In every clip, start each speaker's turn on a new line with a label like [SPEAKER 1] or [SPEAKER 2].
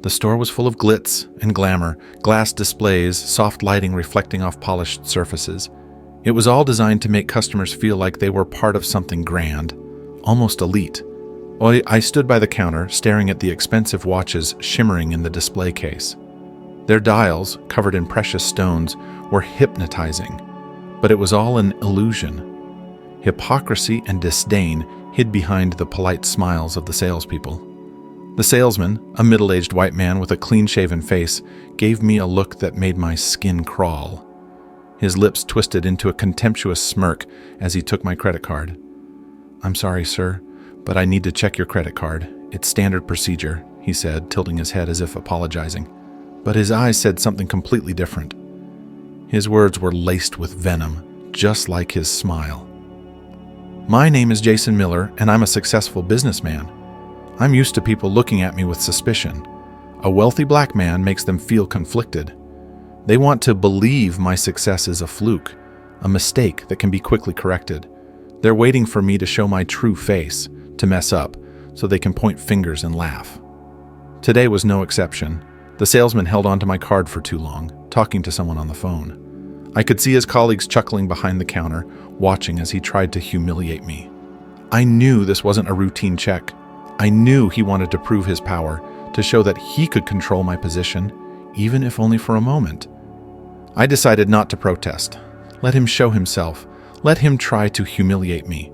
[SPEAKER 1] The store was full of glitz and glamour, glass displays, soft lighting reflecting off polished surfaces. It was all designed to make customers feel like they were part of something grand, almost elite. I stood by the counter, staring at the expensive watches shimmering in the display case. Their dials, covered in precious stones, were hypnotizing, but it was all an illusion. Hypocrisy and disdain hid behind the polite smiles of the salespeople. The salesman, a middle-aged white man with a clean-shaven face, gave me a look that made my skin crawl. His lips twisted into a contemptuous smirk as he took my credit card. "I'm sorry, sir, but I need to check your credit card. It's standard procedure," he said, tilting his head as if apologizing. But his eyes said something completely different. His words were laced with venom, just like his smile. "My name is Jason Miller, and I'm a successful businessman. I'm used to people looking at me with suspicion. A wealthy black man makes them feel conflicted. They want to believe my success is a fluke, a mistake that can be quickly corrected. They're waiting for me to show my true face, to mess up, so they can point fingers and laugh." Today was no exception. The salesman held onto my card for too long, talking to someone on the phone. I could see his colleagues chuckling behind the counter, watching as he tried to humiliate me. I knew this wasn't a routine check. I knew he wanted to prove his power, to show that he could control my position, even if only for a moment. I decided not to protest. Let him show himself. Let him try to humiliate me.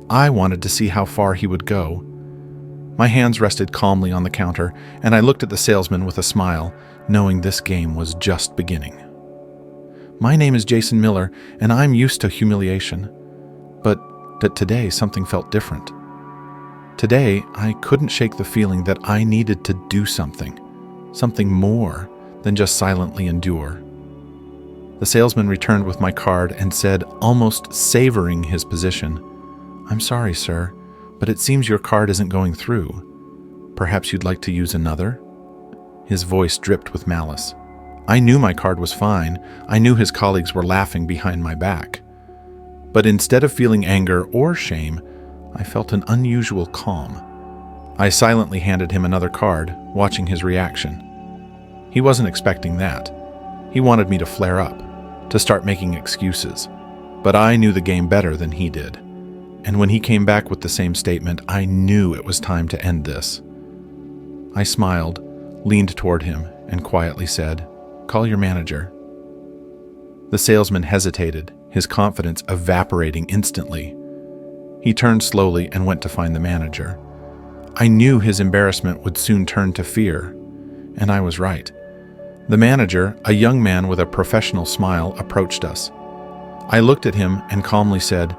[SPEAKER 1] I wanted to see how far he would go. My hands rested calmly on the counter, and I looked at the salesman with a smile, knowing this game was just beginning. "My name is Jason Miller, and I'm used to humiliation. But today something felt different. Today, I couldn't shake the feeling that I needed to do something more than just silently endure." The salesman returned with my card and said, almost savoring his position, "I'm sorry, sir, but it seems your card isn't going through. Perhaps you'd like to use another?" His voice dripped with malice. I knew my card was fine. I knew his colleagues were laughing behind my back. But instead of feeling anger or shame, I felt an unusual calm. I silently handed him another card, watching his reaction. He wasn't expecting that. He wanted me to flare up, to start making excuses. But I knew the game better than he did. And when he came back with the same statement, I knew it was time to end this. I smiled, leaned toward him, and quietly said, "Call your manager." The salesman hesitated, his confidence evaporating instantly. He turned slowly and went to find the manager. I knew his embarrassment would soon turn to fear, and I was right. The manager, a young man with a professional smile, approached us. I looked at him and calmly said,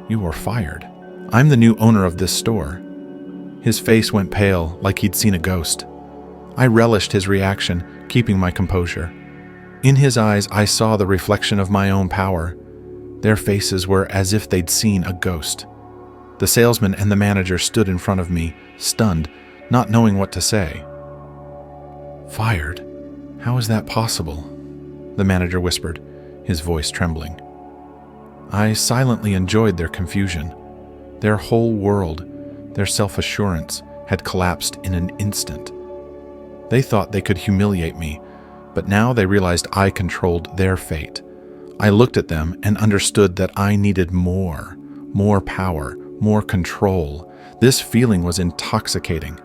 [SPEAKER 1] "You are fired. I'm the new owner of this store." His face went pale, like he'd seen a ghost. I relished his reaction, keeping my composure. In his eyes, I saw the reflection of my own power. Their faces were as if they'd seen a ghost. The salesman and the manager stood in front of me, stunned, not knowing what to say. "Fired? How is that possible?" the manager whispered, his voice trembling. I silently enjoyed their confusion. Their whole world, their self-assurance, had collapsed in an instant. They thought they could humiliate me, but now they realized I controlled their fate. I looked at them and understood that I needed more power, more control. This feeling was intoxicating.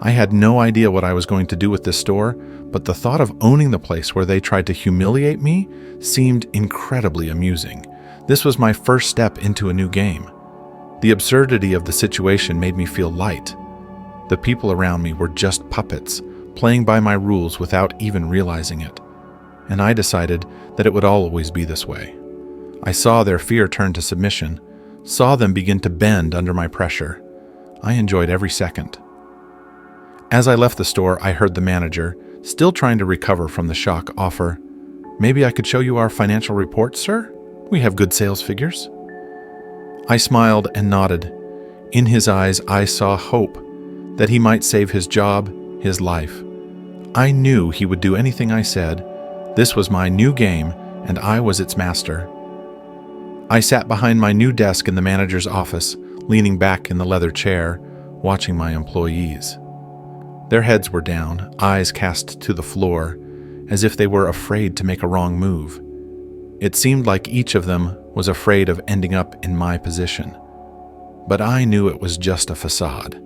[SPEAKER 1] I had no idea what I was going to do with this store, but the thought of owning the place where they tried to humiliate me seemed incredibly amusing. This was my first step into a new game. The absurdity of the situation made me feel light. The people around me were just puppets, playing by my rules without even realizing it. And I decided that it would always be this way. I saw their fear turn to submission, saw them begin to bend under my pressure. I enjoyed every second. As I left the store, I heard the manager, still trying to recover from the shock, offer, "Maybe I could show you our financial report, sir? We have good sales figures." I smiled and nodded. In his eyes, I saw hope, that he might save his job, his life. I knew he would do anything I said. This was my new game, and I was its master. I sat behind my new desk in the manager's office, leaning back in the leather chair, watching my employees. Their heads were down, eyes cast to the floor, as if they were afraid to make a wrong move. It seemed like each of them was afraid of ending up in my position. But I knew it was just a facade.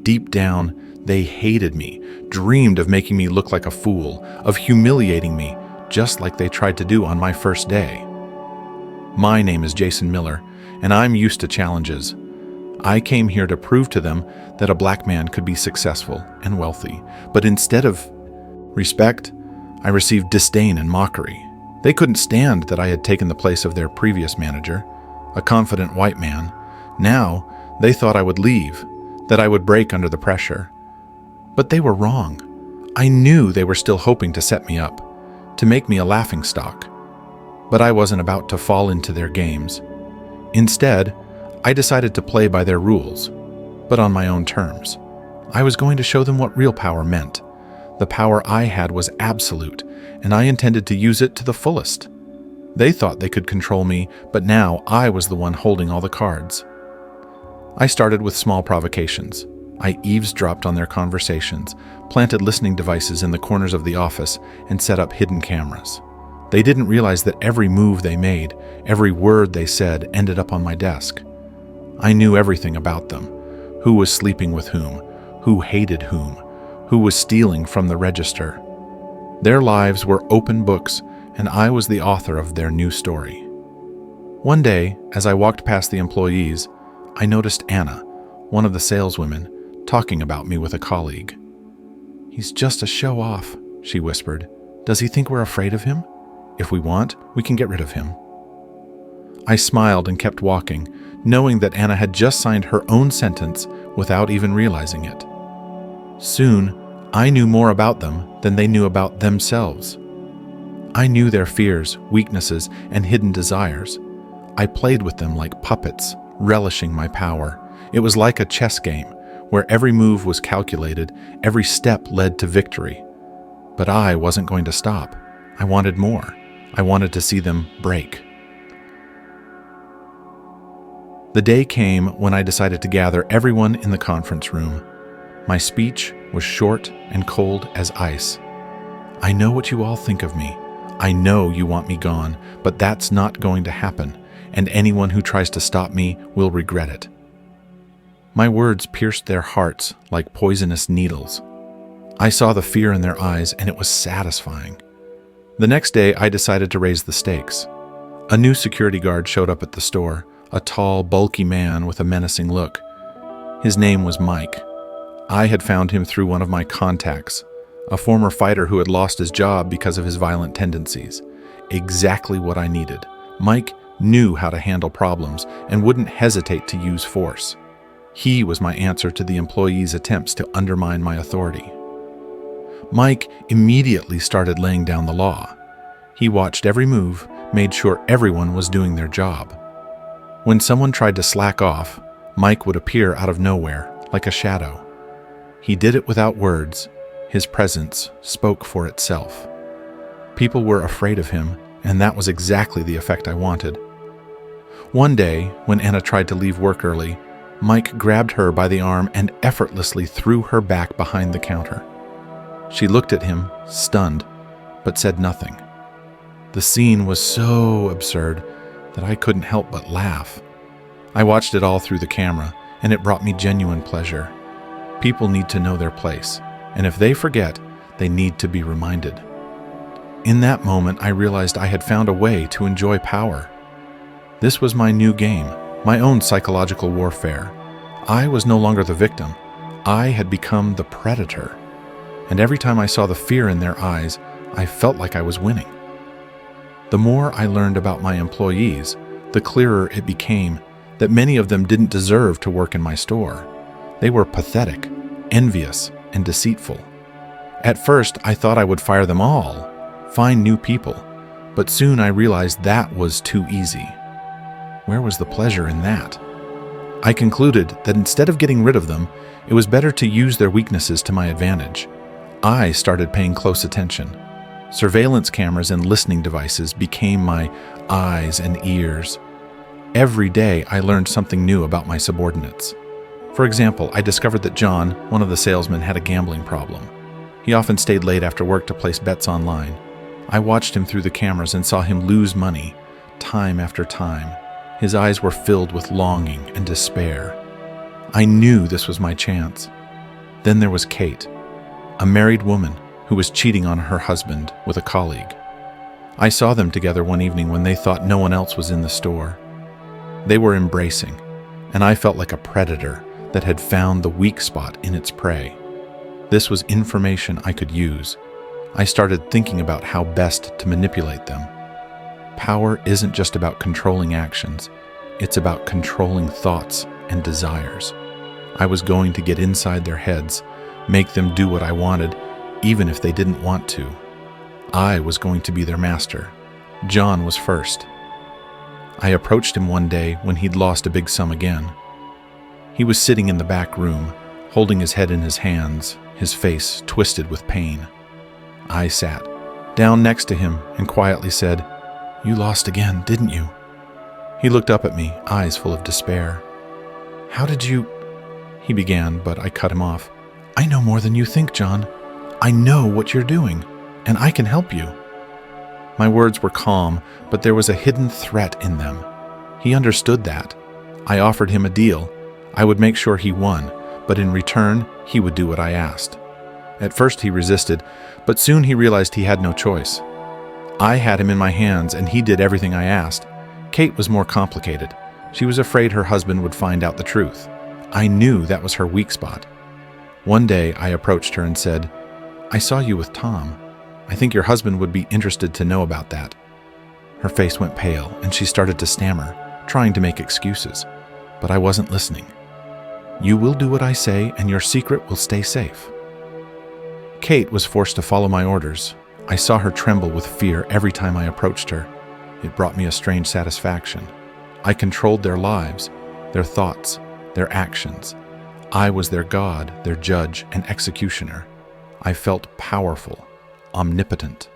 [SPEAKER 1] Deep down, they hated me, dreamed of making me look like a fool, of humiliating me, just like they tried to do on my first day. My name is Jason Miller, and I'm used to challenges. I came here to prove to them that a black man could be successful and wealthy, but instead of respect, I received disdain and mockery. They couldn't stand that I had taken the place of their previous manager, a confident white man. Now, they thought I would leave, that I would break under the pressure. But they were wrong. I knew they were still hoping to set me up, to make me a laughingstock. But I wasn't about to fall into their games. Instead, I decided to play by their rules, but on my own terms. I was going to show them what real power meant. The power I had was absolute, and I intended to use it to the fullest. They thought they could control me, but now I was the one holding all the cards. I started with small provocations. I eavesdropped on their conversations, planted listening devices in the corners of the office, and set up hidden cameras. They didn't realize that every move they made, every word they said, ended up on my desk. I knew everything about them: who was sleeping with who hated who was stealing from the register. Their lives were open books, and I was the author of their new story. One day, as I walked past the employees, I noticed Anna, one of the saleswomen, talking about me with a colleague. "He's just a show-off," she whispered. "Does he think we're afraid of him? If we want, we can get rid of him." I smiled and kept walking, knowing that Anna had just signed her own sentence without even realizing it. Soon, I knew more about them than they knew about themselves. I knew their fears, weaknesses, and hidden desires. I played with them like puppets, relishing my power. It was like a chess game, where every move was calculated, every step led to victory. But I wasn't going to stop. I wanted more. I wanted to see them break. The day came when I decided to gather everyone in the conference room. My speech was short and cold as ice. "I know what you all think of me. I know you want me gone, but that's not going to happen, and anyone who tries to stop me will regret it." My words pierced their hearts like poisonous needles. I saw the fear in their eyes, and it was satisfying. The next day, I decided to raise the stakes. A new security guard showed up at the store, a tall, bulky man with a menacing look. His name was Mike. I had found him through one of my contacts, a former fighter who had lost his job because of his violent tendencies. Exactly what I needed. Mike knew how to handle problems and wouldn't hesitate to use force. He was my answer to the employees' attempts to undermine my authority. Mike immediately started laying down the law. He watched every move, made sure everyone was doing their job. When someone tried to slack off, Mike would appear out of nowhere, like a shadow. He did it without words. His presence spoke for itself. People were afraid of him, and that was exactly the effect I wanted. One day, when Anna tried to leave work early, Mike grabbed her by the arm and effortlessly threw her back behind the counter. She looked at him, stunned, but said nothing. The scene was so absurd that I couldn't help but laugh. I watched it all through the camera, and it brought me genuine pleasure. People need to know their place, and if they forget, they need to be reminded. In that moment, I realized I had found a way to enjoy power. This was my new game, my own psychological warfare. I was no longer the victim. I had become the predator. And every time I saw the fear in their eyes, I felt like I was winning. The more I learned about my employees, the clearer it became that many of them didn't deserve to work in my store. They were pathetic, envious, and deceitful. At first, I thought I would fire them all, find new people, but soon I realized that was too easy. Where was the pleasure in that? I concluded that instead of getting rid of them, it was better to use their weaknesses to my advantage. I started paying close attention. Surveillance cameras and listening devices became my eyes and ears. Every day, I learned something new about my subordinates. For example, I discovered that John, one of the salesmen, had a gambling problem. He often stayed late after work to place bets online. I watched him through the cameras and saw him lose money, time after time. His eyes were filled with longing and despair. I knew this was my chance. Then there was Kate, a married woman who was cheating on her husband with a colleague. I saw them together one evening when they thought no one else was in the store. They were embracing, and I felt like a predator that had found the weak spot in its prey. This was information I could use. I started thinking about how best to manipulate them. Power isn't just about controlling actions, it's about controlling thoughts and desires. I was going to get inside their heads, make them do what I wanted, even if they didn't want to. I was going to be their master. John was first. I approached him one day when he'd lost a big sum again. He was sitting in the back room, holding his head in his hands, his face twisted with pain. I sat down next to him and quietly said, "You lost again, didn't you?" He looked up at me, eyes full of despair. "How did you—" he began, but I cut him off. "I know more than you think, John. I know what you're doing, and I can help you." My words were calm, but there was a hidden threat in them. He understood that. I offered him a deal. I would make sure he won, but in return, he would do what I asked. At first he resisted, but soon he realized he had no choice. I had him in my hands, and he did everything I asked. Kate was more complicated. She was afraid her husband would find out the truth. I knew that was her weak spot. One day, I approached her and said, "I saw you with Tom. I think your husband would be interested to know about that." Her face went pale, and she started to stammer, trying to make excuses. But I wasn't listening. "You will do what I say, and your secret will stay safe." Kate was forced to follow my orders. I saw her tremble with fear every time I approached her. It brought me a strange satisfaction. I controlled their lives, their thoughts, their actions. I was their God, their judge and executioner. I felt powerful, omnipotent.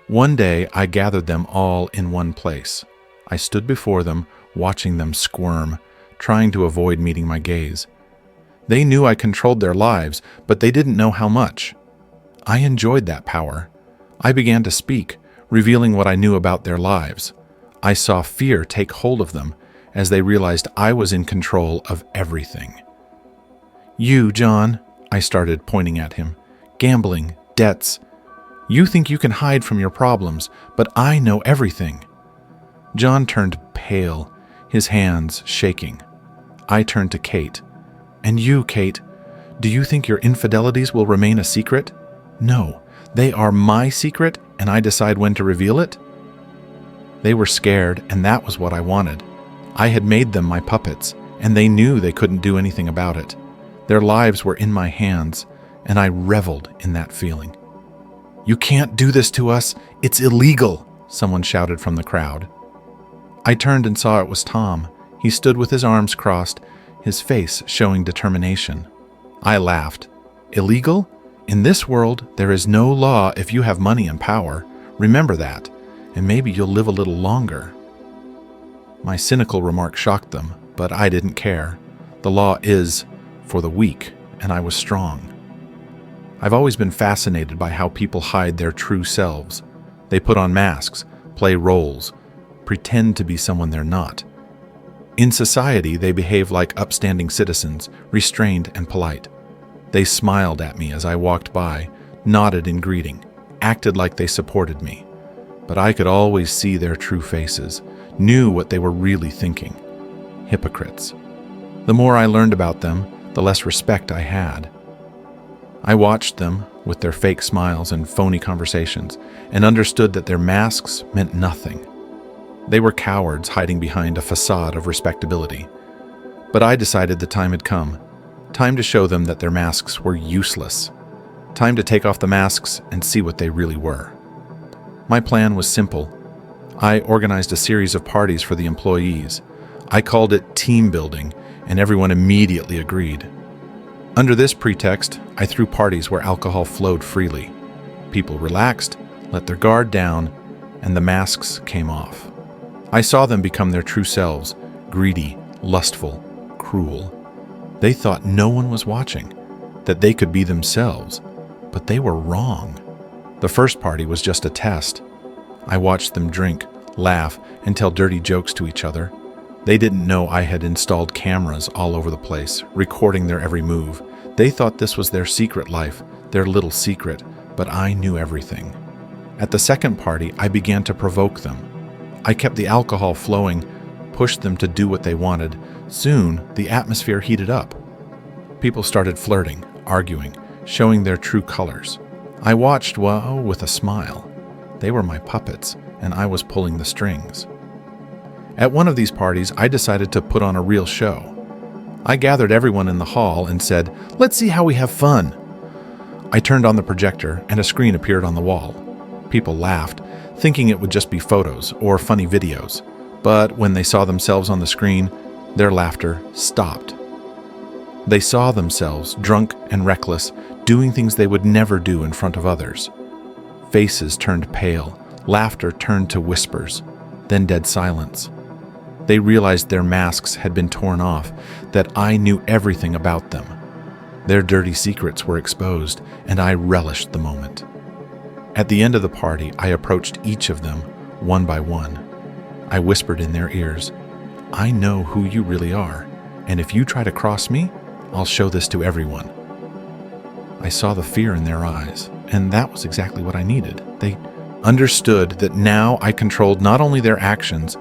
[SPEAKER 1] One day, I gathered them all in one place. I stood before them, watching them squirm, trying to avoid meeting my gaze. They knew I controlled their lives, but they didn't know how much. I enjoyed that power. I began to speak, revealing what I knew about their lives. I saw fear take hold of them as they realized I was in control of everything. "You, John," I started, pointing at him. "Gambling, debts. You think you can hide from your problems, but I know everything." John turned pale, his hands shaking. I turned to Kate. "And you, Kate, do you think your infidelities will remain a secret? No, they are my secret, and I decide when to reveal it." They were scared, and that was what I wanted. I had made them my puppets, and they knew they couldn't do anything about it. Their lives were in my hands, and I reveled in that feeling. "You can't do this to us. It's illegal," someone shouted from the crowd. I turned and saw it was Tom. He stood with his arms crossed, his face showing determination. I laughed. "Illegal? In this world, there is no law if you have money and power. Remember that, and maybe you'll live a little longer." My cynical remark shocked them, but I didn't care. The law is for the weak, and I was strong. I've always been fascinated by how people hide their true selves. They put on masks, play roles, pretend to be someone they're not. In society, they behave like upstanding citizens, restrained and polite. They smiled at me as I walked by, nodded in greeting, acted like they supported me. But I could always see their true faces, knew what they were really thinking. Hypocrites. The more I learned about them, the less respect I had. I watched them, with their fake smiles and phony conversations, and understood that their masks meant nothing. They were cowards hiding behind a facade of respectability. But I decided the time had come. Time to show them that their masks were useless. Time to take off the masks and see what they really were. My plan was simple. I organized a series of parties for the employees. I called it team building, and everyone immediately agreed. Under this pretext, I threw parties where alcohol flowed freely. People relaxed, let their guard down, and the masks came off. I saw them become their true selves, greedy, lustful, cruel. They thought no one was watching, that they could be themselves, but they were wrong. The first party was just a test. I watched them drink, laugh, and tell dirty jokes to each other. They didn't know I had installed cameras all over the place, recording their every move. They thought this was their secret life, their little secret, but I knew everything. At the second party, I began to provoke them. I kept the alcohol flowing, pushed them to do what they wanted. Soon, the atmosphere heated up. People started flirting, arguing, showing their true colors. I watched, with a smile. They were my puppets, and I was pulling the strings. At one of these parties, I decided to put on a real show. I gathered everyone in the hall and said, "Let's see how we have fun." I turned on the projector, and a screen appeared on the wall. People laughed, thinking it would just be photos or funny videos. But when they saw themselves on the screen, their laughter stopped. They saw themselves, drunk and reckless, doing things they would never do in front of others. Faces turned pale, laughter turned to whispers, then dead silence. They realized their masks had been torn off, that I knew everything about them. Their dirty secrets were exposed, and I relished the moment. At the end of the party, I approached each of them, one by one. I whispered in their ears, "I know who you really are, and if you try to cross me, I'll show this to everyone." I saw the fear in their eyes, and that was exactly what I needed. They understood that now I controlled not only their actions,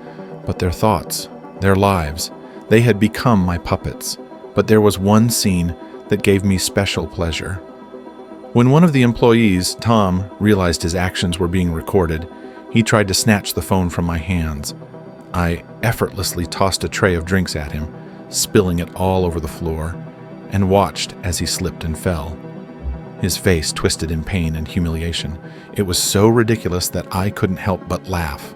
[SPEAKER 1] but their thoughts, their lives. They had become my puppets, but there was one scene that gave me special pleasure. When one of the employees, Tom, realized his actions were being recorded, he tried to snatch the phone from my hands. I effortlessly tossed a tray of drinks at him, spilling it all over the floor, and watched as he slipped and fell. His face twisted in pain and humiliation. It was so ridiculous that I couldn't help but laugh.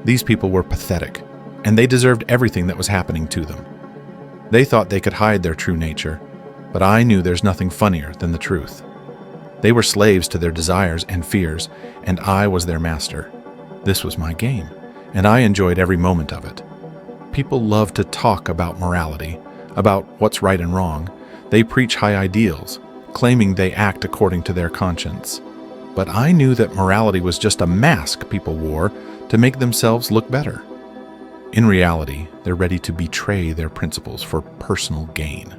[SPEAKER 1] These people were pathetic, and they deserved everything that was happening to them. They thought they could hide their true nature, but I knew there's nothing funnier than the truth. They were slaves to their desires and fears, and I was their master. This was my game, and I enjoyed every moment of it. People love to talk about morality, about what's right and wrong. They preach high ideals, claiming they act according to their conscience. But I knew that morality was just a mask people wore to make themselves look better. In reality, they're ready to betray their principles for personal gain.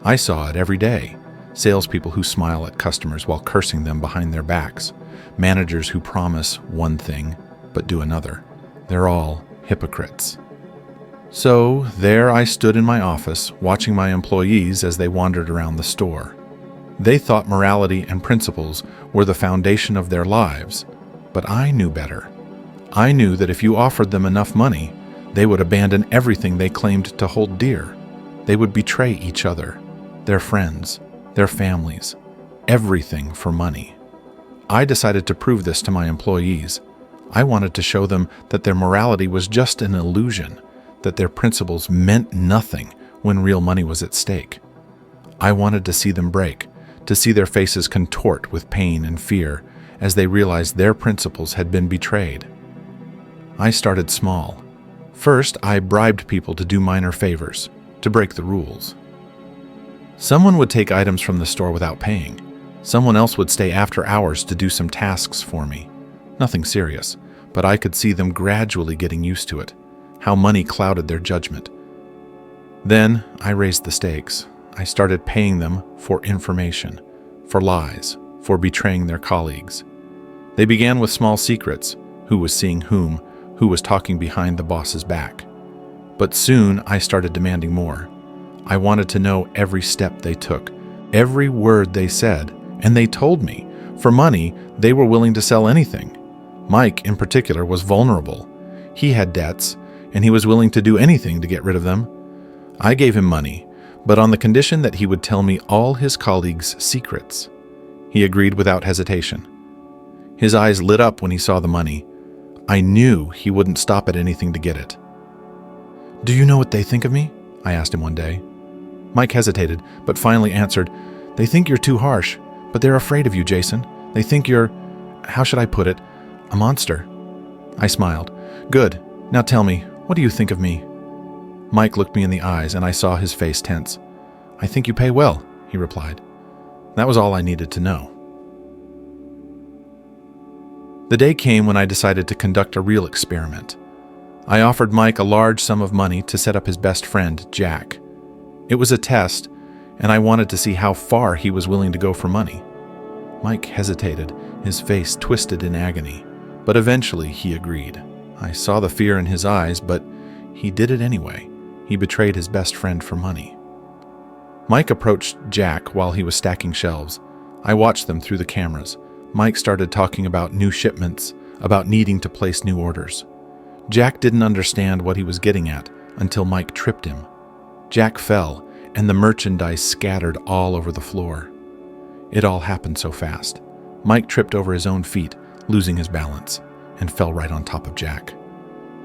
[SPEAKER 1] I saw it every day. Salespeople who smile at customers while cursing them behind their backs. Managers who promise one thing but do another. They're all hypocrites. So there I stood in my office, watching my employees as they wandered around the store. They thought morality and principles were the foundation of their lives, but I knew better. I knew that if you offered them enough money, they would abandon everything they claimed to hold dear. They would betray each other, their friends, their families, everything for money. I decided to prove this to my employees. I wanted to show them that their morality was just an illusion, that their principles meant nothing when real money was at stake. I wanted to see them break, to see their faces contort with pain and fear as they realized their principles had been betrayed. I started small. First, I bribed people to do minor favors, to break the rules. Someone would take items from the store without paying. Someone else would stay after hours to do some tasks for me. Nothing serious, but I could see them gradually getting used to it, how money clouded their judgment. Then I raised the stakes. I started paying them for information, for lies, for betraying their colleagues. They began with small secrets, who was seeing whom, who was talking behind the boss's back. But soon I started demanding more. I wanted to know every step they took, every word they said, and they told me. For money, they were willing to sell anything. Mike, in particular, was vulnerable. He had debts, and he was willing to do anything to get rid of them. I gave him money, but on the condition that he would tell me all his colleagues' secrets. He agreed without hesitation. His eyes lit up when he saw the money. I knew he wouldn't stop at anything to get it. "Do you know what they think of me?" I asked him one day. Mike hesitated, but finally answered, "They think you're too harsh, but they're afraid of you, Jason. They think you're, how should I put it, a monster." I smiled. "Good. Now tell me, what do you think of me?" Mike looked me in the eyes, and I saw his face tense. "I think you pay well," he replied. That was all I needed to know. The day came when I decided to conduct a real experiment. I offered Mike a large sum of money to set up his best friend, Jack. It was a test, and I wanted to see how far he was willing to go for money. Mike hesitated, his face twisted in agony, but eventually he agreed. I saw the fear in his eyes, but he did it anyway. He betrayed his best friend for money. Mike approached Jack while he was stacking shelves. I watched them through the cameras. Mike started talking about new shipments, about needing to place new orders. Jack didn't understand what he was getting at until Mike tripped him. Jack fell, and the merchandise scattered all over the floor. It all happened so fast. Mike tripped over his own feet, losing his balance, and fell right on top of Jack.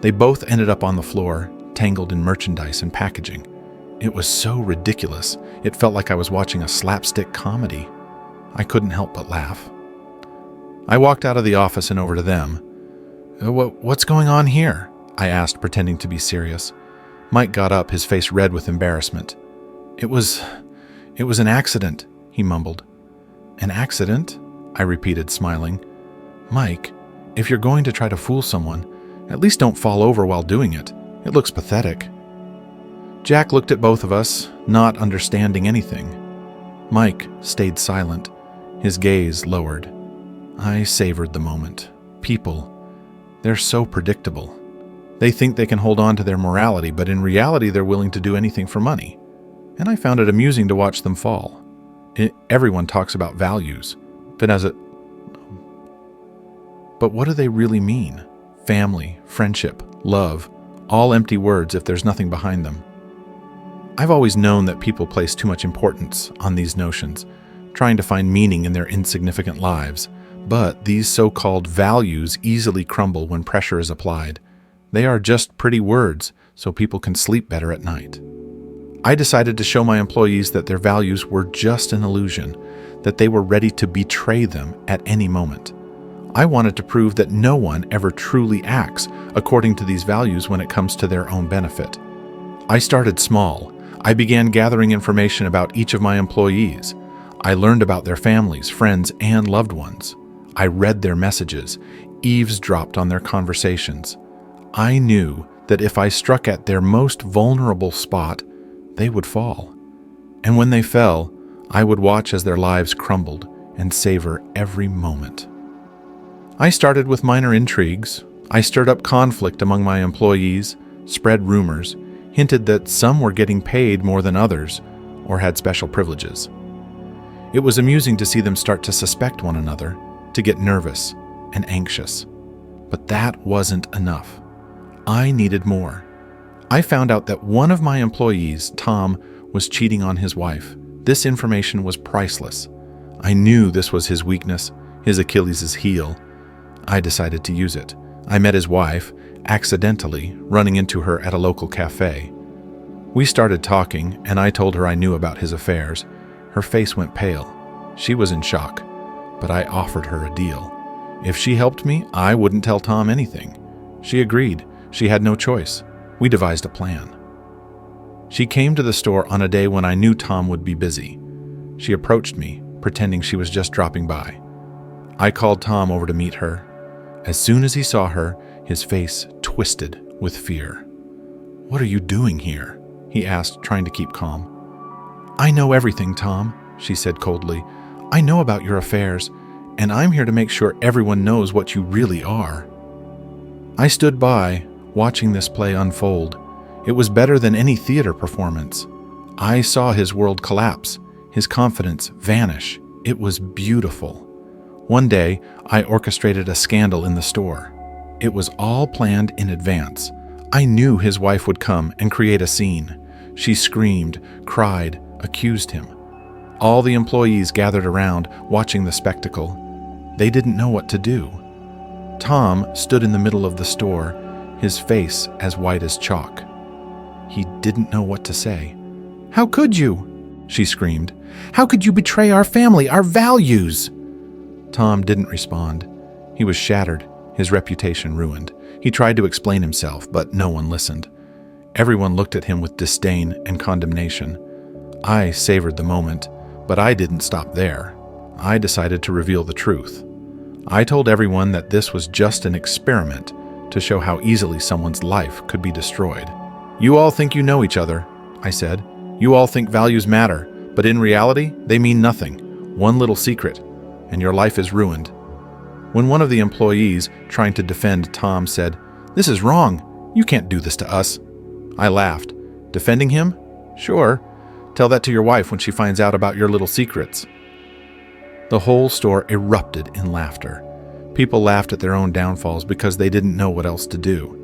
[SPEAKER 1] They both ended up on the floor, tangled in merchandise and packaging. It was so ridiculous, it felt like I was watching a slapstick comedy. I couldn't help but laugh. I walked out of the office and over to them. "What's going on here?" I asked, pretending to be serious. Mike got up, his face red with embarrassment. It was an accident," he mumbled. "An accident?" I repeated, smiling. "Mike, if you're going to try to fool someone, at least don't fall over while doing it. It looks pathetic." Jack looked at both of us, not understanding anything. Mike stayed silent, his gaze lowered. I savored the moment. People, they're so predictable. They think they can hold on to their morality, but in reality they're willing to do anything for money. And I found it amusing to watch them fall. Everyone talks about values, but what do they really mean? Family, friendship, love, all empty words if there's nothing behind them. I've always known that people place too much importance on these notions, trying to find meaning in their insignificant lives. But these so-called values easily crumble when pressure is applied. They are just pretty words, so people can sleep better at night. I decided to show my employees that their values were just an illusion, that they were ready to betray them at any moment. I wanted to prove that no one ever truly acts according to these values when it comes to their own benefit. I started small. I began gathering information about each of my employees. I learned about their families, friends, and loved ones. I read their messages, eavesdropped on their conversations. I knew that if I struck at their most vulnerable spot, they would fall. And when they fell, I would watch as their lives crumbled and savor every moment. I started with minor intrigues. I stirred up conflict among my employees, spread rumors, hinted that some were getting paid more than others or had special privileges. It was amusing to see them start to suspect one another, to get nervous and anxious. But that wasn't enough. I needed more. I found out that one of my employees, Tom, was cheating on his wife. This information was priceless. I knew this was his weakness, his Achilles' heel. I decided to use it. I met his wife, accidentally, running into her at a local cafe. We started talking, and I told her I knew about his affairs. Her face went pale. She was in shock, but I offered her a deal. If she helped me, I wouldn't tell Tom anything. She agreed. She had no choice. We devised a plan. She came to the store on a day when I knew Tom would be busy. She approached me, pretending she was just dropping by. I called Tom over to meet her. As soon as he saw her, his face twisted with fear. "What are you doing here?" he asked, trying to keep calm. "I know everything, Tom," she said coldly. "I know about your affairs, and I'm here to make sure everyone knows what you really are." I stood by, watching this play unfold. It was better than any theater performance. I saw his world collapse, his confidence vanish. It was beautiful. One day, I orchestrated a scandal in the store. It was all planned in advance. I knew his wife would come and create a scene. She screamed, cried, accused him. All the employees gathered around, watching the spectacle. They didn't know what to do. Tom stood in the middle of the store, his face as white as chalk. He didn't know what to say. "How could you?" she screamed. "How could you betray our family, our values?" Tom didn't respond. He was shattered, his reputation ruined. He tried to explain himself, but no one listened. Everyone looked at him with disdain and condemnation. I savored the moment, but I didn't stop there. I decided to reveal the truth. I told everyone that this was just an experiment to show how easily someone's life could be destroyed. "You all think you know each other," I said. "You all think values matter, but in reality, they mean nothing. One little secret, and your life is ruined." When one of the employees, trying to defend Tom, said, "This is wrong. You can't do this to us," I laughed. "Defending him? Sure. Tell that to your wife when she finds out about your little secrets." The whole store erupted in laughter. People laughed at their own downfalls because they didn't know what else to do.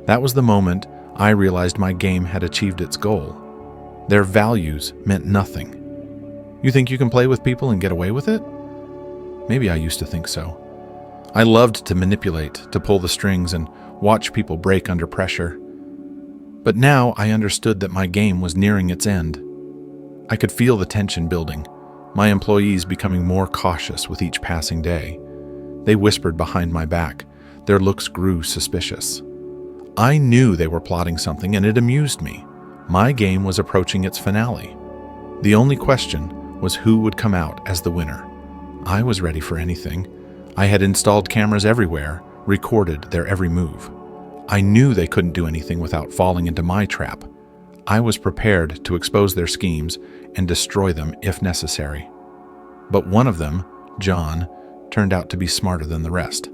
[SPEAKER 1] That was the moment I realized my game had achieved its goal. Their values meant nothing. You think you can play with people and get away with it? Maybe I used to think so. I loved to manipulate, to pull the strings and watch people break under pressure. But now I understood that my game was nearing its end. I could feel the tension building, my employees becoming more cautious with each passing day. They whispered behind my back. Their looks grew suspicious. I knew they were plotting something, and it amused me. My game was approaching its finale. The only question was who would come out as the winner. I was ready for anything. I had installed cameras everywhere, recorded their every move. I knew they couldn't do anything without falling into my trap. I was prepared to expose their schemes and destroy them if necessary. But one of them, John, turned out to be smarter than the rest.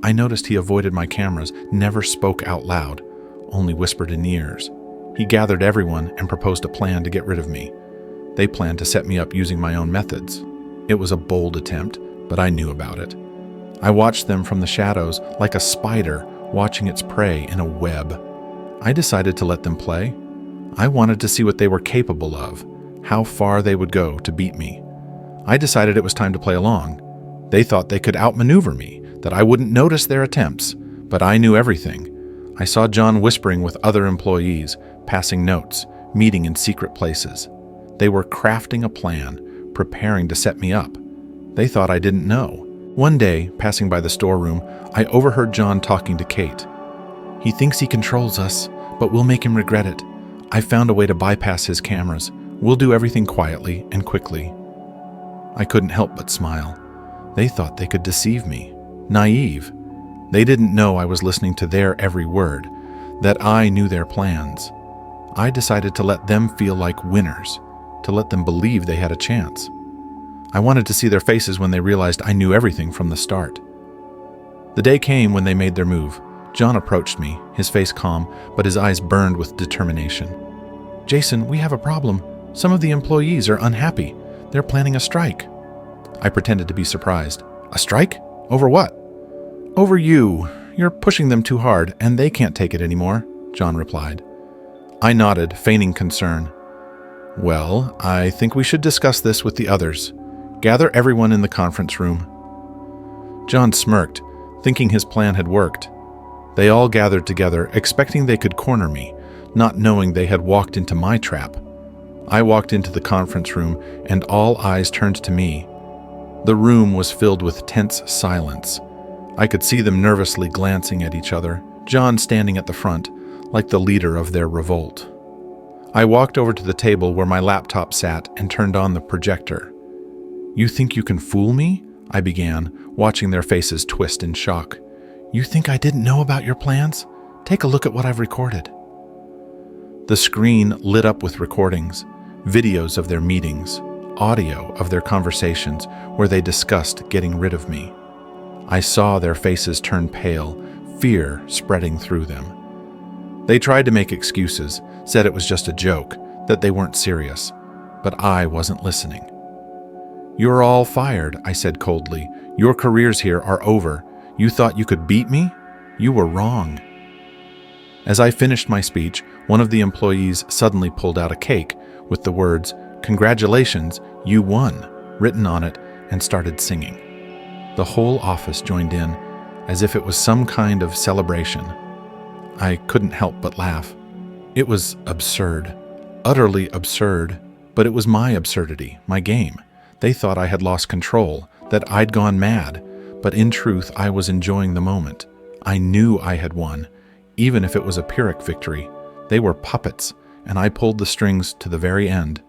[SPEAKER 1] I noticed he avoided my cameras, never spoke out loud, only whispered in ears. He gathered everyone and proposed a plan to get rid of me. They planned to set me up using my own methods. It was a bold attempt, but I knew about it. I watched them from the shadows like a spider watching its prey in a web. I decided to let them play. I wanted to see what they were capable of, how far they would go to beat me. I decided it was time to play along. They thought they could outmaneuver me, that I wouldn't notice their attempts, but I knew everything. I saw John whispering with other employees, passing notes, meeting in secret places. They were crafting a plan, preparing to set me up. They thought I didn't know. One day, passing by the storeroom, I overheard John talking to Kate. "He thinks he controls us, but we'll make him regret it. I found a way to bypass his cameras. We'll do everything quietly and quickly." I couldn't help but smile. They thought they could deceive me. Naive. They didn't know I was listening to their every word, that I knew their plans. I decided to let them feel like winners, to let them believe they had a chance. I wanted to see their faces when they realized I knew everything from the start. The day came when they made their move. John approached me, his face calm, but his eyes burned with determination. "Jason, we have a problem. Some of the employees are unhappy. They're planning a strike." I pretended to be surprised. "A strike? Over what?" "Over you. You're pushing them too hard, and they can't take it anymore," John replied. I nodded, feigning concern. "Well, I think we should discuss this with the others. Gather everyone in the conference room." John smirked, thinking his plan had worked. They all gathered together, expecting they could corner me, not knowing they had walked into my trap. I walked into the conference room, and all eyes turned to me. The room was filled with tense silence. I could see them nervously glancing at each other, John standing at the front, like the leader of their revolt. I walked over to the table where my laptop sat and turned on the projector. "You think you can fool me?" I began, watching their faces twist in shock. "You think I didn't know about your plans? Take a look at what I've recorded." The screen lit up with recordings, videos of their meetings, audio of their conversations where they discussed getting rid of me. I saw their faces turn pale, fear spreading through them. They tried to make excuses, said it was just a joke, that they weren't serious, but I wasn't listening. "You're all fired," I said coldly. "Your careers here are over. You thought you could beat me? You were wrong." As I finished my speech, one of the employees suddenly pulled out a cake with the words, "Congratulations, you won," written on it, and started singing. The whole office joined in, as if it was some kind of celebration. I couldn't help but laugh. It was absurd, utterly absurd, but it was my absurdity, my game. They thought I had lost control, that I'd gone mad, but in truth I was enjoying the moment. I knew I had won, even if it was a Pyrrhic victory. They were puppets, and I pulled the strings to the very end.